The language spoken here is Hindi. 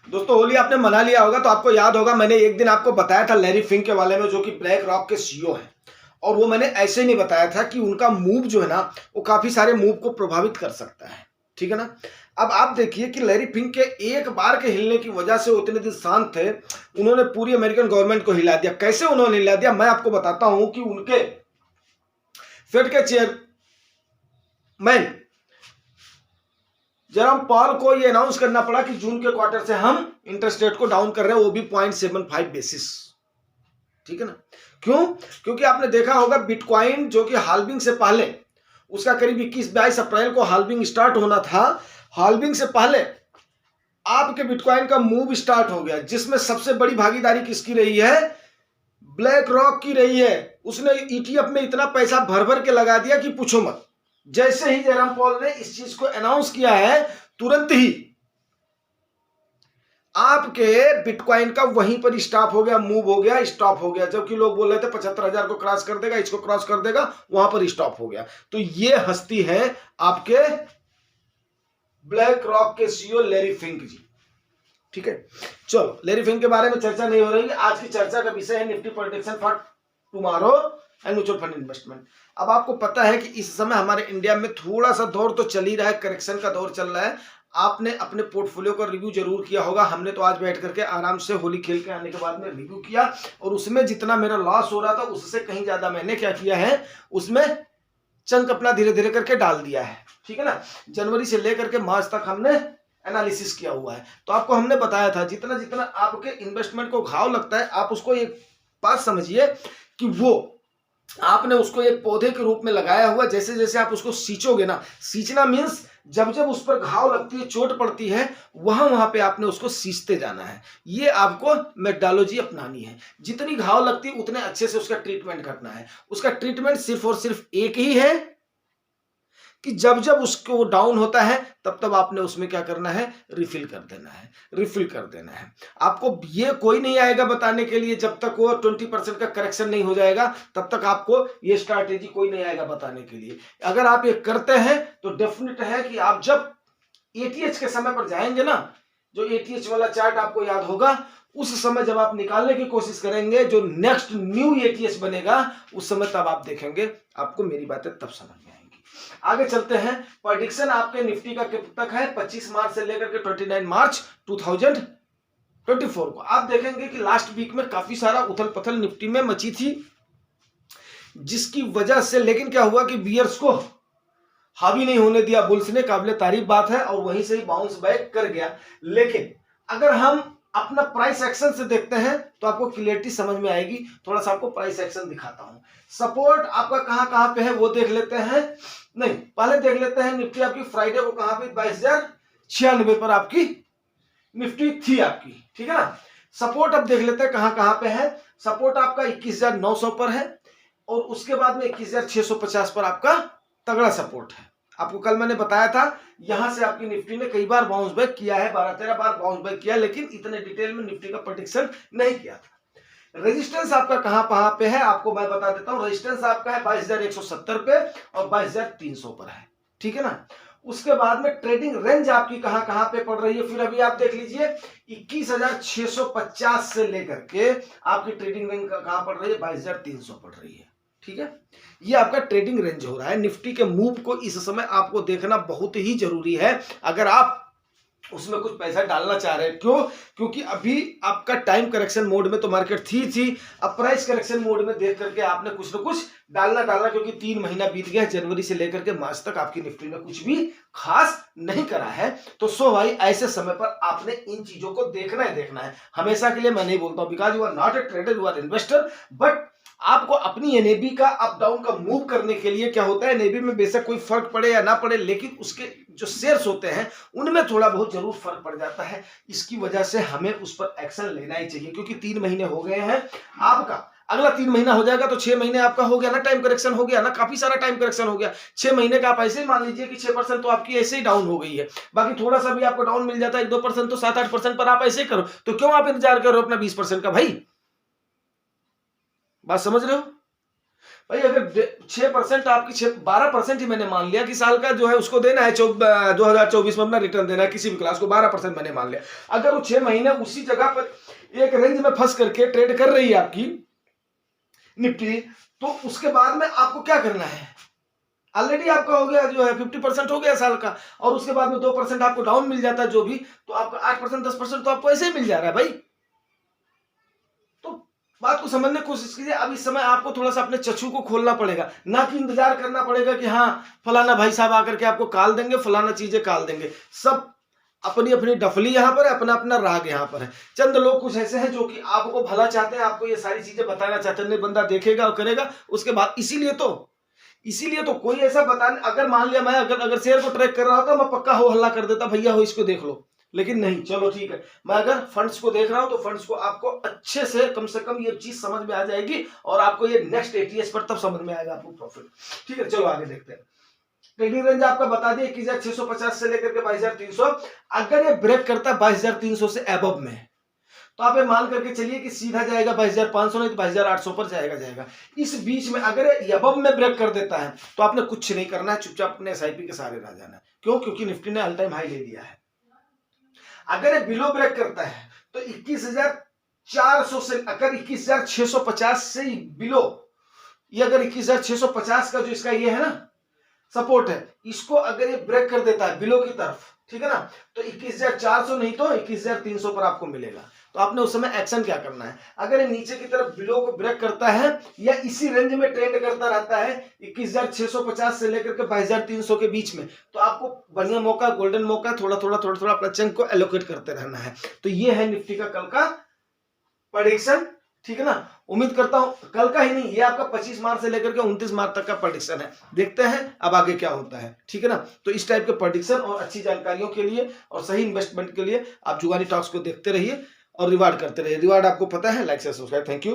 दोस्तों होली आपने मना लिया होगा तो आपको याद होगा मैंने एक दिन आपको बताया था लैरी फिंक के बारे में, जो कि ब्लैक रॉक के सीईओ हैं। और वो मैंने ऐसे ही नहीं बताया था कि उनका मूव जो है ना वो काफी सारे मूव को प्रभावित कर सकता है, ठीक है ना। अब आप देखिए कि लैरी फिंक के एक बार के हिलने की वजह से वो इतने दिन शांत थे, उन्होंने पूरी अमेरिकन गवर्नमेंट को हिला दिया। कैसे उन्होंने हिला दिया मैं आपको बताता हूं कि उनके फेड के चेयरमैन जेरोम पॉल को ये अनाउंस करना पड़ा कि जून के क्वार्टर से हम इंटरेस्ट रेट को डाउन कर रहे हैं, वो भी 0.75 बेसिस, ठीक है ना। क्यों? क्योंकि आपने देखा होगा बिटकॉइन जो कि हाल्विंग से पहले उसका करीब 21-22 अप्रैल को हाल्विंग स्टार्ट होना था। हाल्विंग से पहले आपके बिटकॉइन का मूव स्टार्ट हो गया, जिसमें सबसे बड़ी भागीदारी किसकी रही है? ब्लैक रॉक की रही है। उसने ईटीएफ में इतना पैसा भर भर के लगा दिया कि पूछो मत। जैसे ही जेरोम पॉल ने इस चीज को अनाउंस किया है, तुरंत ही आपके बिटकॉइन का वहीं पर स्टॉप हो गया, मूव हो गया, स्टॉप हो गया। जबकि लोग बोल रहे थे 75,000 को क्रॉस कर देगा, इसको क्रॉस कर देगा, वहां पर स्टॉप हो गया। तो ये हस्ती है आपके ब्लैक रॉक के सीईओ लैरी फिंक जी, ठीक है। चलो लैरी फिंक के बारे में चर्चा नहीं हो रही है। आज की चर्चा का विषय है Nifty prediction for tomorrow and mutual fund investment. अब आपको पता है कि इस समय हमारे इंडिया में थोड़ा सा दौर तो चल ही रहा है, करेक्शन का दौर चल रहा है। आपने अपने पोर्टफोलियो का रिव्यू जरूर किया होगा। हमने तो आज बैठ करके आराम से होली खेल के आने के बाद में रिव्यू किया, और उसमें जितना मेरा लॉस हो रहा था उससे कहीं ज्यादा मैंने क्या किया है, उसमें चंक अपना धीरे धीरे करके डाल दिया है, ठीक है ना। जनवरी से लेकर के मार्च तक हमने एनालिसिस किया हुआ है। तो आपको हमने बताया था जितना जितना आपके इन्वेस्टमेंट को घाव लगता है, आप उसको एक बात समझिए कि वो आपने उसको एक पौधे के रूप में लगाया हुआ। जैसे जैसे आप उसको सींचोगे ना, सींचना मीन्स जब जब उस पर घाव लगती है, चोट पड़ती है, वहां वहां पे आपने उसको सींचते जाना है। ये आपको मेथोडोलॉजी अपनानी है। जितनी घाव लगती है उतने अच्छे से उसका ट्रीटमेंट करना है। उसका ट्रीटमेंट सिर्फ और सिर्फ एक ही है कि जब जब उसको डाउन होता है तब तब आपने उसमें क्या करना है, रिफिल कर देना है, रिफिल कर देना है। आपको ये कोई नहीं आएगा बताने के लिए, जब तक वो 20% का करेक्शन नहीं हो जाएगा तब तक आपको ये स्ट्रैटेजी कोई नहीं आएगा बताने के लिए। अगर आप ये करते हैं तो डेफिनेट है कि आप जब एटीएच के समय पर जाएंगे ना, जो एटीएच वाला चार्ट आपको याद होगा, उस समय जब आप निकालने की कोशिश करेंगे जो नेक्स्ट न्यू एटीएच बनेगा, उस समय तब आप देखेंगे, आपको मेरी बातें तब समझ में आएंगी। आगे चलते हैं। प्रेडिक्शन आपके निफ्टी का कब तक है? 25 मार्च से लेकर के 29 मार्च 2024 को। आप देखेंगे कि लास्ट वीक में काफी सारा उथल पथल निफ्टी में मची थी, जिसकी वजह से लेकिन क्या हुआ कि बियर्स को हावी नहीं होने दिया बुल्स ने, काबिले तारीफ बात है, और वहीं से ही बाउंस बैक कर गया। लेकिन अगर हम अपना प्राइस एक्शन से देखते हैं तो आपको क्लियरिटी समझ में आएगी। थोड़ा सा आपको प्राइस एक्शन दिखाता हूं। सपोर्ट आपका कहां कहां पे है वो देख लेते हैं। नहीं, पहले देख लेते हैं निफ्टी आपकी फ्राइडे को कहां पे 22,096 पर आपकी निफ्टी थी आपकी, ठीक है ना। सपोर्ट अब देख लेते हैं कहां कहां पे है। सपोर्ट आपका 21,900 पर है, और उसके बाद में 21,650 पर आपका तगड़ा सपोर्ट है। आपको कल मैंने बताया था यहां से आपकी निफ्टी ने कई बार बाउंस बैक किया है, 12-13 बार बाउंस बैक किया, लेकिन इतने डिटेल में निफ्टी का प्रेडिक्शन नहीं किया था। रेजिस्टेंस आपका कहां पे है आपको मैं बता देता हूं। रेजिस्टेंस आपका है 22,170 पे और 22,300 पर है, ठीक है ना। उसके बाद में ट्रेडिंग रेंज आपकी कहां पे पड़ रही है, फिर अभी आप देख लीजिए 21,650 से लेकर के आपकी ट्रेडिंग रेंज कहां पड़ रही है, 22,300 पड़ रही है, ठीक है। ये आपका ट्रेडिंग रेंज हो रहा है। निफ्टी के मूव को इस समय आपको देखना बहुत ही जरूरी है अगर आप उसमें कुछ पैसा डालना चाह रहे हैं। क्यों? क्योंकि अभी आपका टाइम करेक्शन मोड में तो मार्केट थी। अब प्राइस करेक्शन मोड में देख करके आपने कुछ ना कुछ डालना, क्योंकि 3 महीना बीत गया, जनवरी से लेकर के मार्च तक आपकी निफ्टी ने कुछ भी खास नहीं करा है। तो सो भाई ऐसे समय पर आपने इन चीजों को देखना है। हमेशा के लिए मैं नहीं बोलता हूं because you are not a trader, you are investor, but आपको अपनी एनएबी का अप डाउन का मूव करने के लिए क्या होता है, एनएबी में बेशक कोई फर्क पड़े या ना पड़े, लेकिन उसके जो शेयर्स होते हैं उनमें थोड़ा बहुत जरूर फर्क पड़ जाता है। इसकी वजह से हमें उस पर एक्शन लेना ही चाहिए, क्योंकि 3 महीने हो गए हैं आपका। अगला 3 महीना हो जाएगा तो 6 महीने आपका हो गया ना, टाइम करेक्शन हो गया ना, काफी सारा टाइम करेक्शन हो गया। 6 महीने का आप ऐसे ही मान लीजिए कि 6% तो आपकी ऐसे ही डाउन हो गई है। बाकी थोड़ा सा भी आपको डाउन मिल जाता है 1-2%, तो 7-8% पर आप ऐसे ही करो। तो क्यों आप इंतजार कर रहे हो अपना 20% का? भाई बात समझ रहे हो? भाई अगर 6% आपकी 12% ही मैंने मान लिया कि साल का जो है उसको देना है 2024 में अपना रिटर्न देना है किसी भी क्लास को, 12% मैंने मान लिया। अगर वो 6 महीने उसी जगह पर एक रेंज में फंस करके ट्रेड कर रही है आपकी निफ्टी, तो उसके बाद में आपको क्या करना है? ऑलरेडी आपका हो गया जो है 50% हो गया साल का, और उसके बाद में 2% आपको डाउन मिल जाता है जो भी, तो आपका 8% 10% तो आपको ऐसे ही मिल जा रहा है भाई। तो बात को समझने की कोशिश कीजिए। अब इस समय आपको थोड़ा सा अपने चक्षु को खोलना पड़ेगा, ना कि इंतजार करना पड़ेगा कि हाँ फलाना भाई साहब आकर के आपको काल देंगे, फलाना चीजें काल देंगे। सब अपनी अपनी डफली यहाँ पर है, अपना अपना राग यहाँ पर है। चंद लोग कुछ ऐसे हैं जो कि आपको भला चाहते हैं, आपको ये सारी चीजें बताना चाहते हैं, बंदा देखेगा और करेगा उसके बाद। इसीलिए तो कोई ऐसा बताने, अगर मान लिया मैं अगर शेयर को ट्रैक कर रहा होता मैं पक्का हो हल्ला कर देता, भैया हो इसको देख लो, लेकिन नहीं, चलो ठीक है, मैं अगर फंड्स को देख रहा हूं तो फंड्स को आपको अच्छे से कम ये चीज समझ में आ जाएगी, और आपको ये नेक्स्ट एटीएस पर तब समझ में आएगा आपको प्रॉफिट। ठीक है, चलो आगे देखते हैं। ट्रेडिंग रेंज आपका बता दिया 21,650 से लेकर के 22,300। अगर ये ब्रेक करता है 22,300 से एबव में, तो आप ये मान करके चलिए कि सीधा जाएगा 22,500, नहीं तो 22,800 पर जाएगा। इस बीच में अगर ये एबव में ब्रेक कर देता है तो आपने कुछ नहीं करना है, चुपचाप अपने एसआईपी के सहारे रह जाना है। क्यों? क्योंकि निफ्टी ने ऑल टाइम हाई ले लिया है। अगर ये बिलो ब्रेक करता है तो 21,400 से, अगर 21,650 से बिलो, ये अगर 21,650 का जो इसका ये है ना सपोर्ट है, इसको अगर ये ब्रेक कर देता है बिलो की तरफ, ठीक है ना, तो 21,400 नहीं तो 21,300 पर आपको मिलेगा। तो आपने उस समय एक्शन क्या करना है? अगर ये नीचे की तरफ बिलो को ब्रेक करता है या इसी रेंज में ट्रेंड करता रहता है 21,650 से लेकर के 22,300 के बीच में, तो आपको बढ़िया मौका, गोल्डन मौका, थोड़ा थोड़ा अपना चंक को एलोकेट करते रहना है। तो ये है निफ्टी का कल का प्रेडिक्शन, ठीक है ना। उम्मीद करता हूं कल का ही नहीं, ये आपका 25 मार्च से लेकर के 29 मार्च तक का प्रेडिक्शन है। देखते हैं अब आगे क्या होता है, ठीक है ना। तो इस टाइप के प्रेडिक्शन और अच्छी जानकारियों के लिए और सही इन्वेस्टमेंट के लिए आप जुगानी टॉक्स को देखते रहिए और रिवार्ड करते रहिए। रिवार्ड आपको पता है, लाइक से सब्सक्राइब। Thank you.